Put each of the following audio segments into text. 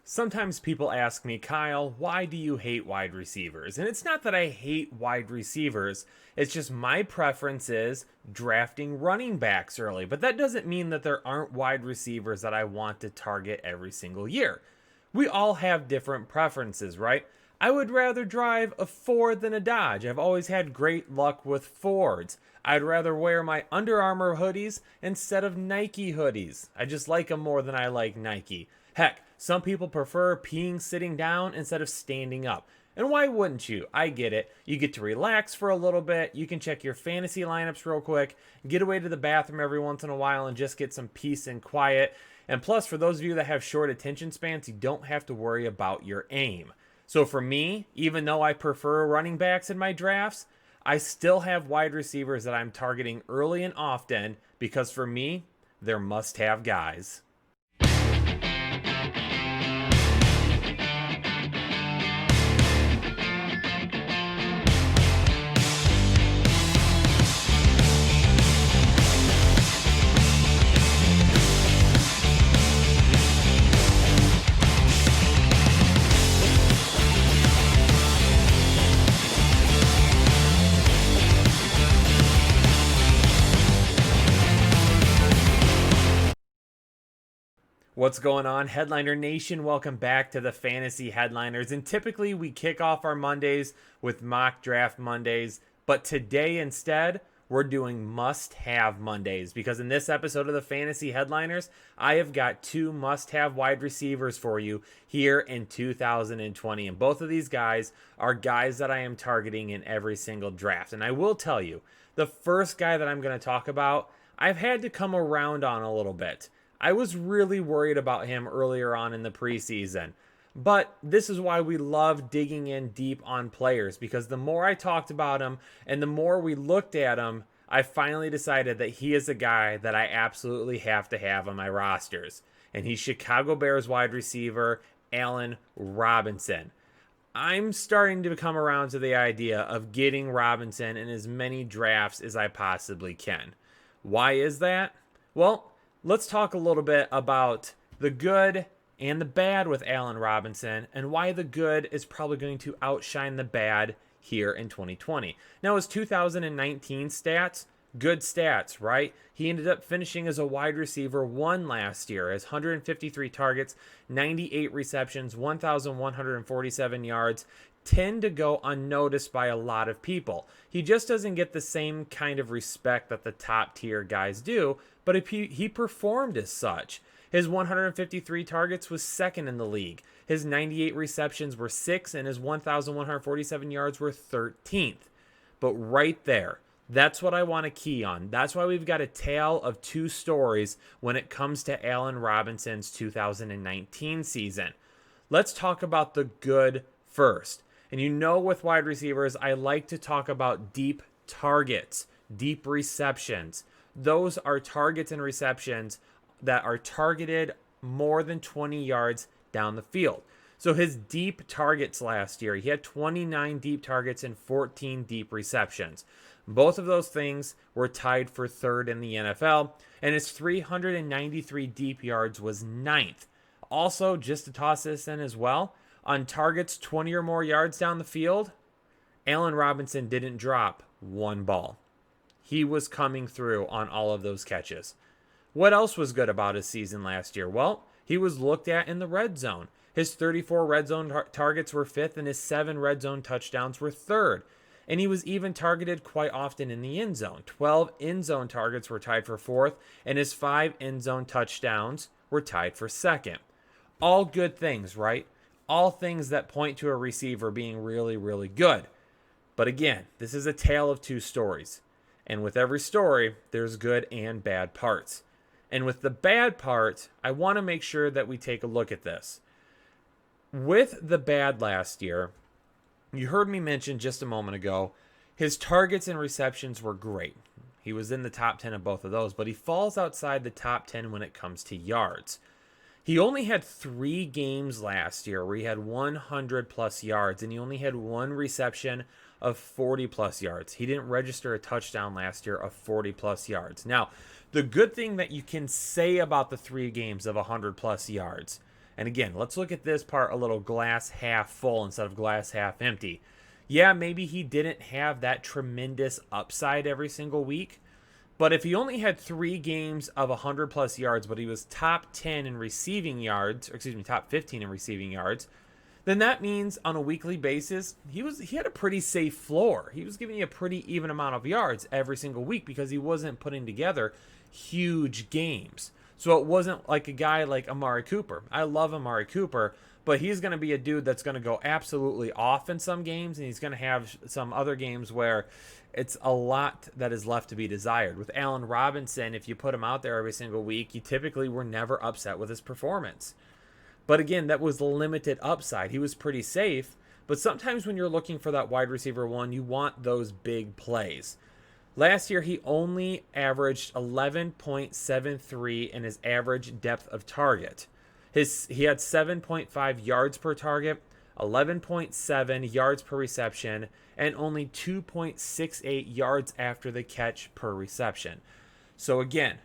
Sometimes people ask me, Kyle, why do you hate wide receivers? And it's not that I hate wide receivers, it's just my preference is drafting running backs early. But that doesn't mean that there aren't wide receivers that I want to target every single year. We all have different preferences, right? I would rather drive a Ford than a Dodge. I've always had great luck with Fords. I'd rather wear my Under Armour hoodies instead of Nike hoodies. I just like them more than I like Nike. Heck, some people prefer peeing sitting down instead of standing up. And why wouldn't you? I get it. You get to relax for a little bit. You can check your fantasy lineups real quick, get away to the bathroom every once in a while, and just get some peace and quiet. And plus, for those of you that have short attention spans, you don't have to worry about your aim. So for me, even though I prefer running backs in my drafts, I still have wide receivers that I'm targeting early and often because for me, they're must-have guys. What's going on, Headliner Nation? Welcome back to the Fantasy Headliners. And typically we kick off our Mondays with Mock Draft Mondays, but today instead we're doing must-have Mondays because in this episode of the Fantasy Headliners, I have got two must-have wide receivers for you here in 2020. And both of these guys are guys that I am targeting in every single draft. And I will tell you, the first guy that I'm going to talk about, I've had to come around on a little bit. I was really worried about him earlier on in the preseason. But this is why we love digging in deep on players, because the more I talked about him and the more we looked at him, I finally decided that he is a guy that I absolutely have to have on my rosters. And he's Chicago Bears wide receiver Allen Robinson. I'm starting to come around to the idea of getting Robinson in as many drafts as I possibly can. Why is that? Well, let's talk a little bit about the good and the bad with Allen Robinson and why the good is probably going to outshine the bad here in 2020. Now, his 2019 stats, good stats, right? He ended up finishing as a wide receiver 1 last year, as 153 targets, 98 receptions, 1,147 yards, tend to go unnoticed by a lot of people. He just doesn't get the same kind of respect that the top tier guys do, but if he performed as such. His 153 targets was second in the league. His 98 receptions were 6th, and his 1,147 yards were 13th. But right there, that's what I want to key on. That's why we've got a tale of two stories when it comes to Allen Robinson's 2019 season. Let's talk about the good first. And you know, with wide receivers, I like to talk about deep targets, deep receptions. Those are targets and receptions that are targeted more than 20 yards down the field. So his deep targets last year, he had 29 deep targets and 14 deep receptions. Both of those things were tied for third in the NFL, and his 393 deep yards was ninth. Also, just to toss this in as well, on targets 20 or more yards down the field, Allen Robinson didn't drop one ball. He was coming through on all of those catches. What else was good about his season last year? Well, he was looked at in the red zone. His 34 red zone targets were 5th, and his 7 red zone touchdowns were 3rd. And he was even targeted quite often in the end zone. 12 end zone targets were tied for 4th, and his 5 end zone touchdowns were tied for 2nd. All good things, right? All things that point to a receiver being really, really good. But again, this is a tale of two stories. And with every story, there's good and bad parts. And with the bad part, I want to make sure that we take a look at this. With the bad last year, you heard me mention just a moment ago, his targets and receptions were great. He was in the top 10 of both of those, but he falls outside the top 10 when it comes to yards. He only had 3 games last year where he had 100 plus yards, and he only had 1 reception of 40 plus yards. He didn't register a touchdown last year of 40 plus yards. Now, the good thing that you can say about the 3 games of 100 plus yards And again, let's look at this part a little glass half full instead of glass half empty. Yeah, maybe he didn't have that tremendous upside every single week, but if he only had 3 games of 100 plus yards, but he was top 10 in receiving yards, or excuse me, top 15 in receiving yards, then that means on a weekly basis, he had a pretty safe floor. He was giving you a pretty even amount of yards every single week because he wasn't putting together huge games. So it wasn't like a guy like Amari Cooper. I love Amari Cooper, but he's going to be a dude that's going to go absolutely off in some games, and he's going to have some other games where it's a lot that is left to be desired. With Allen Robinson, if you put him out there every single week, you typically were never upset with his performance. But again, that was limited upside. He was pretty safe, but sometimes when you're looking for that wide receiver one, you want those big plays. Last year, he only averaged 11.73 in his average depth of target. He had 7.5 yards per target, 11.7 yards per reception, and only 2.68 yards after the catch per reception. So again,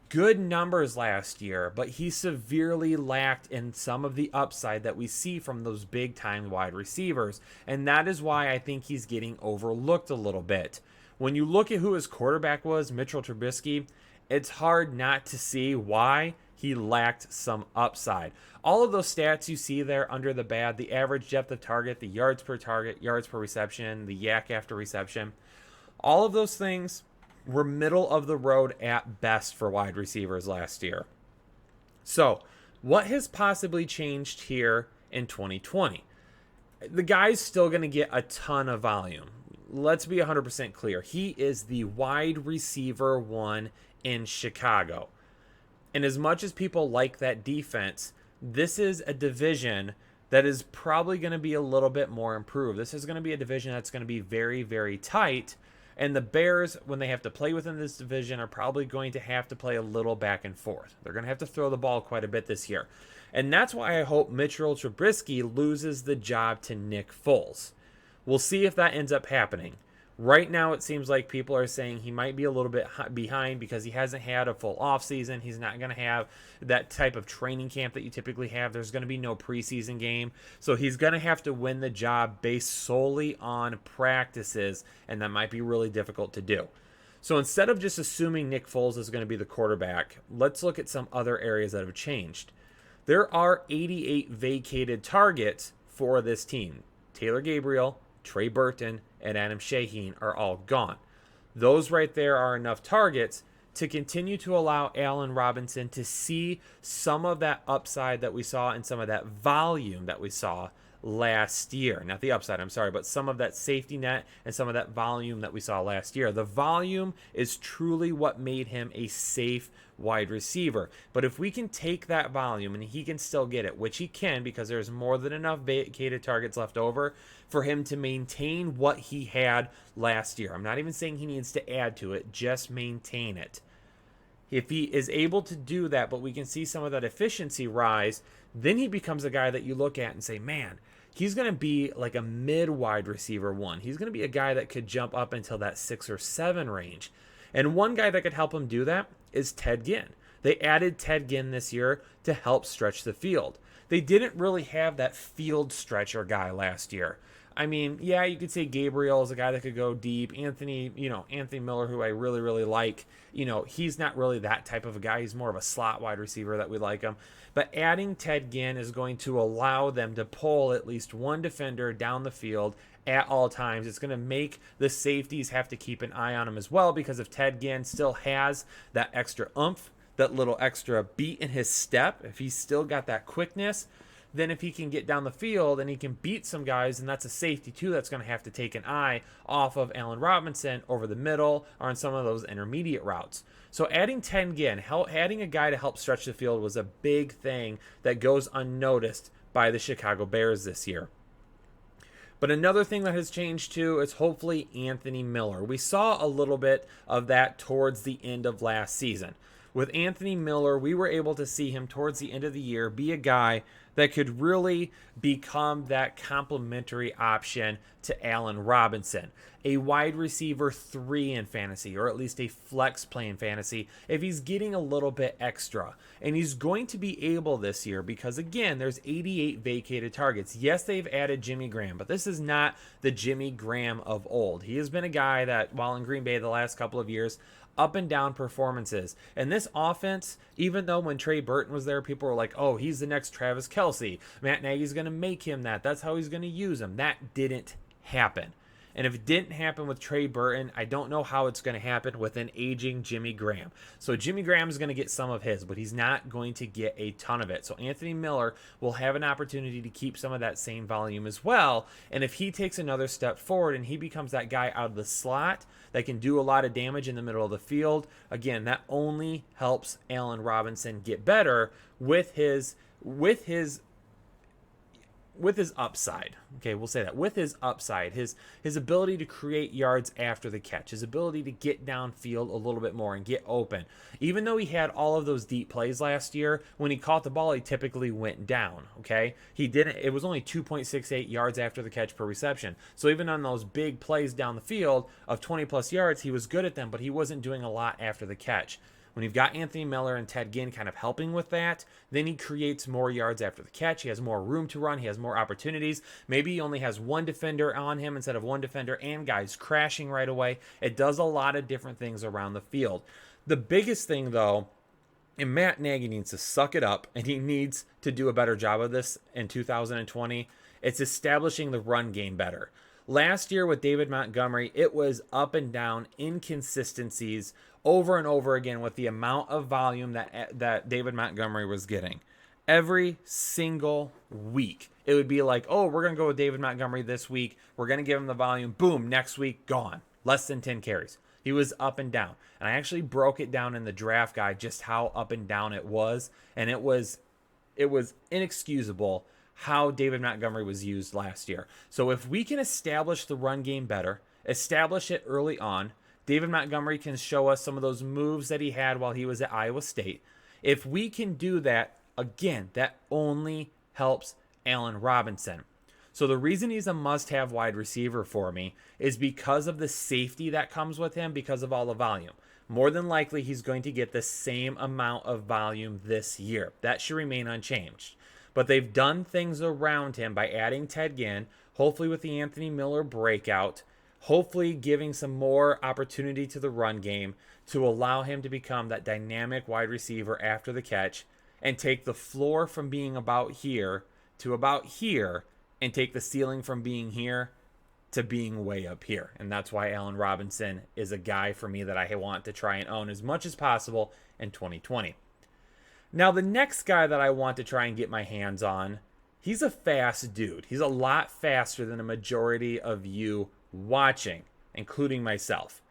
good numbers last year, but he severely lacked in some of the upside that we see from those big time wide receivers. And that is why I think he's getting overlooked a little bit. When you look at who his quarterback was, Mitchell Trubisky, it's hard not to see why he lacked some upside. All of those stats you see there under the bad, the average depth of target, the yards per target, yards per reception, the yak after reception, all of those things were middle of the road at best for wide receivers last year. So, what has possibly changed here in 2020? The guy's still going to get a ton of volume. Let's be 100% clear. He is the wide receiver one in Chicago. And as much as people like that defense, this is a division that is probably going to be a little bit more improved. This is going to be a division that's going to be very, very tight. And the Bears, when they have to play within this division, are probably going to have to play a little back and forth. They're going to have to throw the ball quite a bit this year. And that's why I hope Mitchell Trubisky loses the job to Nick Foles. We'll see if that ends up happening. Right now, it seems like people are saying he might be a little bit behind because he hasn't had a full offseason. He's not going to have that type of training camp that you typically have. There's going to be no preseason game. So he's going to have to win the job based solely on practices, and that might be really difficult to do. So instead of just assuming Nick Foles is going to be the quarterback, let's look at some other areas that have changed. There are 88 vacated targets for this team. Taylor Gabriel, Trey Burton, and Adam Shaheen are all gone. Those right there are enough targets to continue to allow Allen Robinson to see some of that upside that we saw and some of that volume that we saw last year. Not the upside, I'm sorry, but some of that safety net and some of that volume that we saw last year. The volume is truly what made him a safe wide receiver. But if we can take that volume and he can still get it, which he can because there's more than enough vacated targets left over for him to maintain what he had last year. I'm not even saying he needs to add to it, just maintain it. If he is able to do that, but we can see some of that efficiency rise, then he becomes a guy that you look at and say, man, he's going to be like a mid-wide receiver one. He's going to be a guy that could jump up until that 6 or 7 range. And one guy that could help him do that is Ted Ginn. They added Ted Ginn this year to help stretch the field. They didn't really have that field stretcher guy last year. I mean, yeah, you could say Gabriel is a guy that could go deep. Anthony Miller, who I really, really like, he's not really that type of a guy. He's more of a slot wide receiver that we like him. But adding Ted Ginn is going to allow them to pull at least one defender down the field at all times. It's going to make the safeties have to keep an eye on him as well, because if Ted Ginn still has that extra oomph, that little extra beat in his step, if he's still got that quickness, then if he can get down the field and he can beat some guys, and that's a safety too that's going to have to take an eye off of Allen Robinson over the middle or on some of those intermediate routes. So adding Ted Ginn, adding a guy to help stretch the field was a big thing that goes unnoticed by the Chicago Bears this year. But another thing that has changed too is hopefully Anthony Miller. We saw a little bit of that towards the end of last season. With Anthony Miller, we were able to see him towards the end of the year be a guy that could really become that complementary option to Allen Robinson. A wide receiver 3 in fantasy, or at least a flex play in fantasy, if he's getting a little bit extra. And he's going to be able this year because, again, there's 88 vacated targets. Yes, they've added Jimmy Graham, but this is not the Jimmy Graham of old. He has been a guy that, while in Green Bay the last couple of years, up and down performances. And this offense, even though when Trey Burton was there, people were like, oh, he's the next Travis Kelce. Matt Nagy's going to make him that. That's how he's going to use him. That didn't happen. And if it didn't happen with Trey Burton, I don't know how it's going to happen with an aging Jimmy Graham. So Jimmy Graham is going to get some of his, but he's not going to get a ton of it. So Anthony Miller will have an opportunity to keep some of that same volume as well. And if he takes another step forward and he becomes that guy out of the slot that can do a lot of damage in the middle of the field, again, that only helps Allen Robinson get better with his upside. Okay, we'll say that. With his upside, his ability to create yards after the catch, his ability to get downfield a little bit more and get open. Even though he had all of those deep plays last year, when he caught the ball, he typically went down, okay? It was only 2.68 yards after the catch per reception. So even on those big plays down the field of 20 plus yards, he was good at them, but he wasn't doing a lot after the catch. When you've got Anthony Miller and Ted Ginn kind of helping with that, then he creates more yards after the catch. He has more room to run. He has more opportunities. Maybe he only has one defender on him instead of one defender and guys crashing right away. It does a lot of different things around the field. The biggest thing, though, and Matt Nagy needs to suck it up, and he needs to do a better job of this in 2020, it's establishing the run game better. Last year with David Montgomery, it was up and down, inconsistencies over and over again with the amount of volume that David Montgomery was getting. Every single week, it would be like, oh, we're going to go with David Montgomery this week. We're going to give him the volume. Boom, next week, gone. Less than 10 carries. He was up and down. And I actually broke it down in the draft guide just how up and down it was. And it was inexcusable how David Montgomery was used last year. So if we can establish the run game better, establish it early on, David Montgomery can show us some of those moves that he had while he was at Iowa State. If we can do that, again, that only helps Allen Robinson. So the reason he's a must-have wide receiver for me is because of the safety that comes with him because of all the volume. More than likely, he's going to get the same amount of volume this year. That should remain unchanged. But they've done things around him by adding Ted Ginn, hopefully with the Anthony Miller breakout, hopefully giving some more opportunity to the run game to allow him to become that dynamic wide receiver after the catch and take the floor from being about here to about here and take the ceiling from being here to being way up here. And that's why Allen Robinson is a guy for me that I want to try and own as much as possible in 2020. Now, the next guy that I want to try and get my hands on, he's a fast dude. He's a lot faster than a majority of you watching, including myself.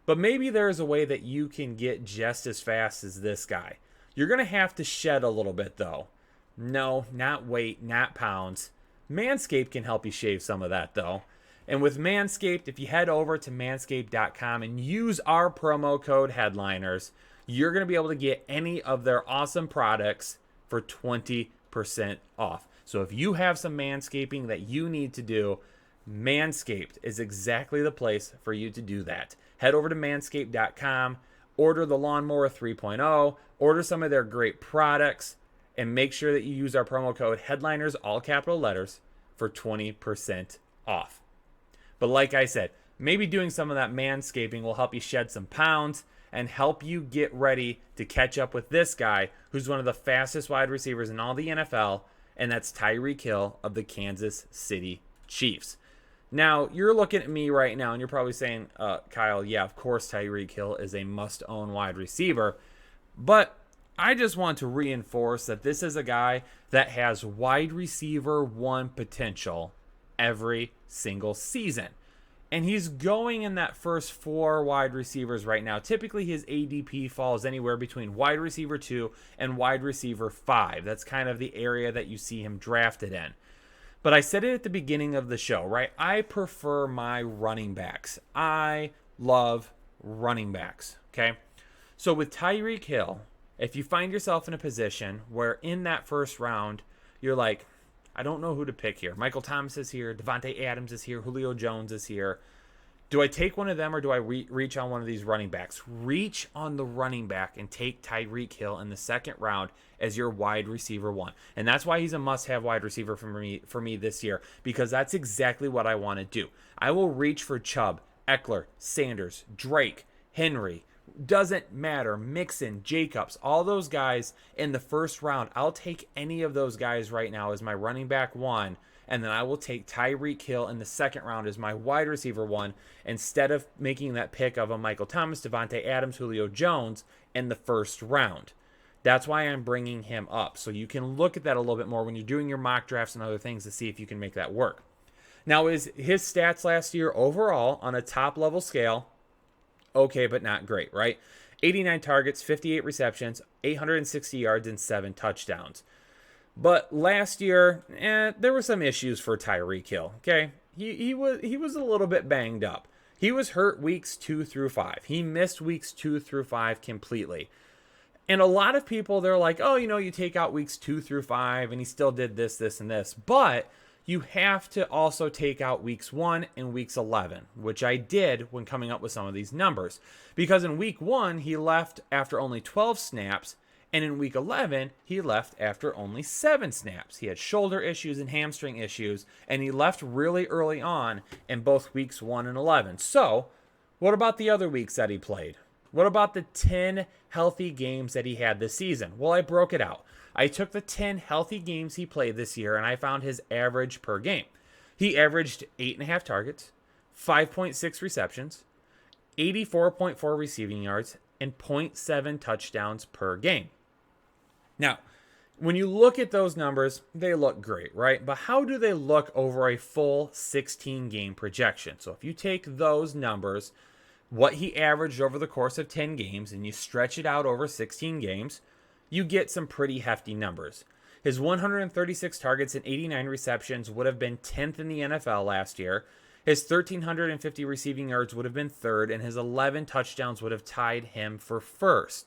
But maybe there's a way that you can get just as fast as this guy. You're going to have to shed a little bit, though. No, not weight, not pounds. Manscaped can help you shave some of that, though. And with Manscaped, if you head over to manscaped.com and use our promo code Headliners, you're going to be able to get any of their awesome products for 20% off. So if you have some manscaping that you need to do, Manscaped is exactly the place for you to do that. Head over to manscaped.com, order the Lawnmower 3.0, order some of their great products, and make sure that you use our promo code Headliners, all capital letters, for 20% off. But like I said, maybe doing some of that manscaping will help you shed some pounds and help you get ready to catch up with this guy who's one of the fastest wide receivers in all the NFL, and that's Tyreek Hill of the Kansas City Chiefs. Now, you're looking at me right now, and you're probably saying, Kyle, yeah, of course Tyreek Hill is a must-own wide receiver, but I just want to reinforce that this is a guy that has wide receiver one potential every single season. And he's going in that first 4 wide receivers right now. Typically, his ADP falls anywhere between wide receiver 2 and wide receiver 5. That's kind of the area that you see him drafted in. But I said it at the beginning of the show, right? I prefer my running backs. I love running backs, okay? So with Tyreek Hill, if you find yourself in a position where in that first round, you're like, I don't know who to pick here. Michael Thomas is here. Devontae Adams is here. Julio Jones is here. Do I take one of them or do I reach on one of these running backs? Reach on the running back and take Tyreek Hill in the second round as your wide receiver one. And that's why he's a must-have wide receiver for me this year, because that's exactly what I want to do. I will reach for Chubb, Eckler, Sanders, Drake, Henry, doesn't matter, Mixon, Jacobs, all those guys in the first round. I'll take any of those guys right now as my running back one, and then I will take Tyreek Hill in the second round as my wide receiver one instead of making that pick of a Michael Thomas, Devontae Adams, Julio Jones in the first round. That's why I'm bringing him up. So you can look at that a little bit more when you're doing your mock drafts and other things to see if you can make that work. Now, is his stats last year overall on a top level scale okay, but not great, right? 89 targets, 58 receptions, 860 yards, and 7 touchdowns. But last year, there were some issues for Tyreek Hill, okay? He was a little bit banged up. He was hurt weeks 2 through 5. He missed weeks 2 through 5 completely. And a lot of people, they're like, oh, you take out weeks 2 through 5, and he still did this, this, and this. But you have to also take out weeks 1 and weeks 11, which I did when coming up with some of these numbers. Because in week 1, he left after only 12 snaps, and in week 11, he left after only 7 snaps. He had shoulder issues and hamstring issues, and he left really early on in both weeks 1 and 11. So, what about the other weeks that he played? What about the 10 healthy games that he had this season? Well, I broke it out. I took the 10 healthy games he played this year, and I found his average per game. He averaged 8.5 targets, 5.6 receptions, 84.4 receiving yards, and 0.7 touchdowns per game. Now, when you look at those numbers, they look great, right? But how do they look over a full 16-game projection? So if you take those numbers, what he averaged over the course of 10 games, and you stretch it out over 16 games, you get some pretty hefty numbers. His 136 targets and 89 receptions would have been 10th in the NFL last year. His 1,350 receiving yards would have been 3rd, and his 11 touchdowns would have tied him for 1st.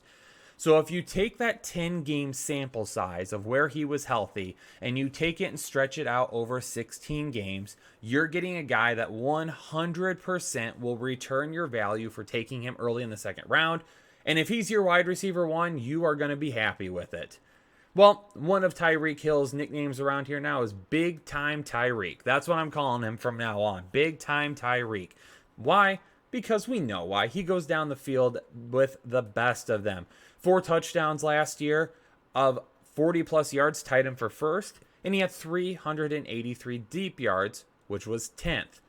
So if you take that 10-game sample size of where he was healthy and you take it and stretch it out over 16 games, you're getting a guy that 100% will return your value for taking him early in the second round. And if he's your wide receiver one, you are going to be happy with it. Well, one of Tyreek Hill's nicknames around here now is Big Time Tyreek. That's what I'm calling him from now on. Big Time Tyreek. Why? Because we know why. He goes down the field with the best of them. 4 touchdowns last year of 40-plus yards tied him for 1st, and he had 383 deep yards, which was 10th.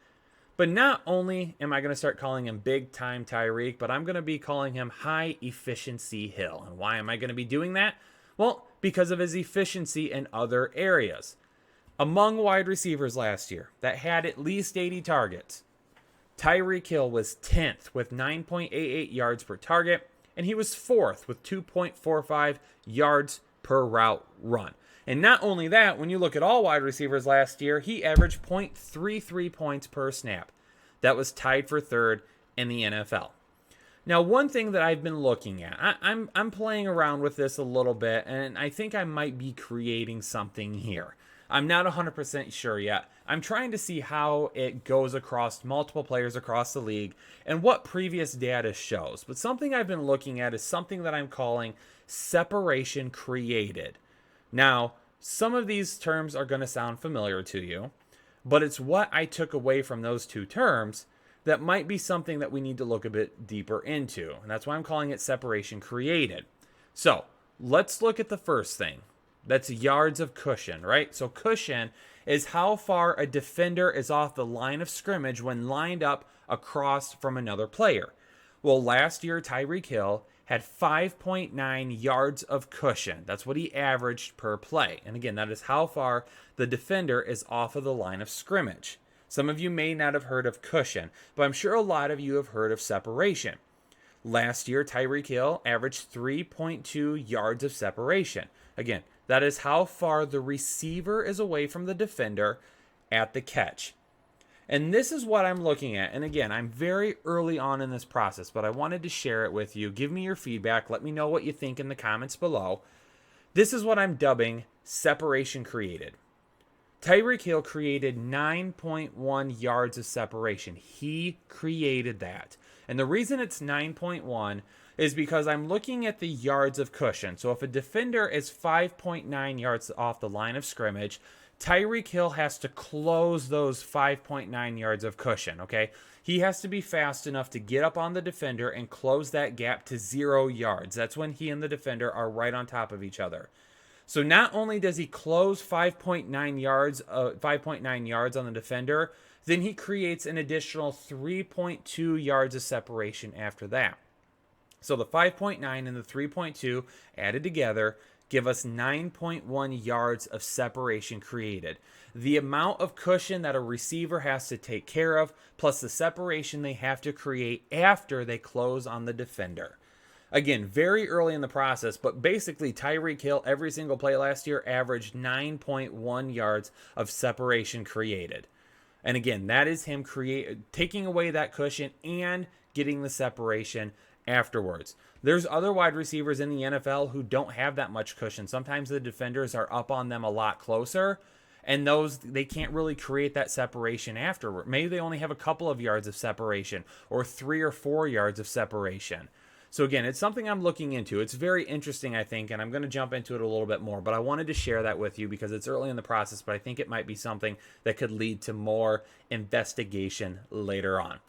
But not only am I going to start calling him Big Time Tyreek, but I'm going to be calling him High Efficiency Hill. And why am I going to be doing that? Well, because of his efficiency in other areas. Among wide receivers last year that had at least 80 targets, Tyreek Hill was 10th with 9.88 yards per target, and he was 4th with 2.45 yards per route run. And not only that, when you look at all wide receivers last year, he averaged 0.33 points per snap. That was tied for 3rd in the NFL. Now, one thing that I've been looking at, I'm playing around with this a little bit, and I think I might be creating something here. I'm not 100% sure yet. I'm trying to see how it goes across multiple players across the league and what previous data shows. But something I've been looking at is something that I'm calling separation created. Now, some of these terms are going to sound familiar to you, but it's what I took away from those two terms that might be something that we need to look a bit deeper into. And that's why I'm calling it separation created. So let's look at the first thing. That's yards of cushion, right? So cushion is how far a defender is off the line of scrimmage when lined up across from another player. Well, last year, Tyreek Hill had 5.9 yards of cushion. That's what he averaged per play. And again, that is how far the defender is off of the line of scrimmage. Some of you may not have heard of cushion, but I'm sure a lot of you have heard of separation. Last year, Tyreek Hill averaged 3.2 yards of separation. Again, that is how far the receiver is away from the defender at the catch. And this is what I'm looking at. And again, I'm very early on in this process, but I wanted to share it with you. Give me your feedback. Let me know what you think in the comments below. This is what I'm dubbing separation created. Tyreek Hill created 9.1 yards of separation. He created that. And the reason it's 9.1 is because I'm looking at the yards of cushion. So if a defender is 5.9 yards off the line of scrimmage, Tyreek Hill has to close those 5.9 yards of cushion, okay? He has to be fast enough to get up on the defender and close that gap to 0 yards. That's when he and the defender are right on top of each other. So not only does he close 5.9 yards on the defender, then he creates an additional 3.2 yards of separation after that. So the 5.9 and the 3.2 added together give us 9.1 yards of separation created. The amount of cushion that a receiver has to take care of, plus the separation they have to create after they close on the defender. Again, very early in the process, but basically Tyreek Hill, every single play last year, averaged 9.1 yards of separation created. And again, that is him taking away that cushion and getting the separation afterwards. There's other wide receivers in the NFL who don't have that much cushion. Sometimes the defenders are up on them a lot closer, and they can't really create that separation afterward. Maybe they only have a couple of yards of separation or 3 or 4 yards of separation. So again, it's something I'm looking into. It's very interesting, I think, and I'm going to jump into it a little bit more, but I wanted to share that with you because it's early in the process, but I think it might be something that could lead to more investigation later on.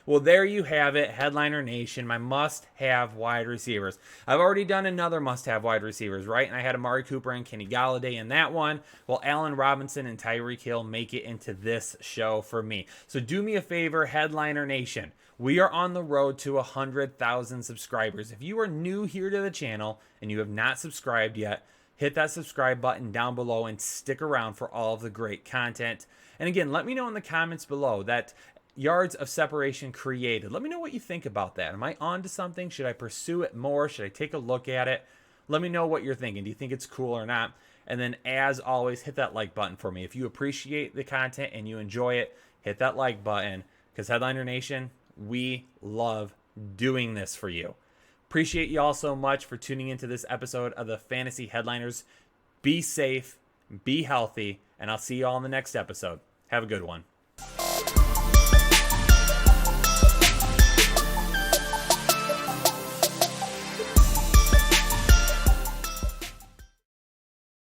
Well, there you have it, Headliner Nation, my must-have wide receivers. I've already done another must-have wide receivers, right? And I had Amari Cooper and Kenny Galladay in that one. Well, Allen Robinson and Tyreek Hill make it into this show for me. So do me a favor, Headliner Nation. We are on the road to 100,000 subscribers. If you are new here to the channel and you have not subscribed yet, hit that subscribe button down below and stick around for all of the great content. And again, let me know in the comments below that yards of separation created. Let me know what you think about that. Am I on to something? Should I pursue it more? Should I take a look at it? Let me know what you're thinking. Do you think it's cool or not? And then, as always, hit that like button for me. If you appreciate the content and you enjoy it, hit that like button, because Headliner Nation, we love doing this for you. Appreciate you all so much for tuning into this episode of the Fantasy Headliners. Be safe, be healthy, and I'll see you all in the next episode. Have a good one.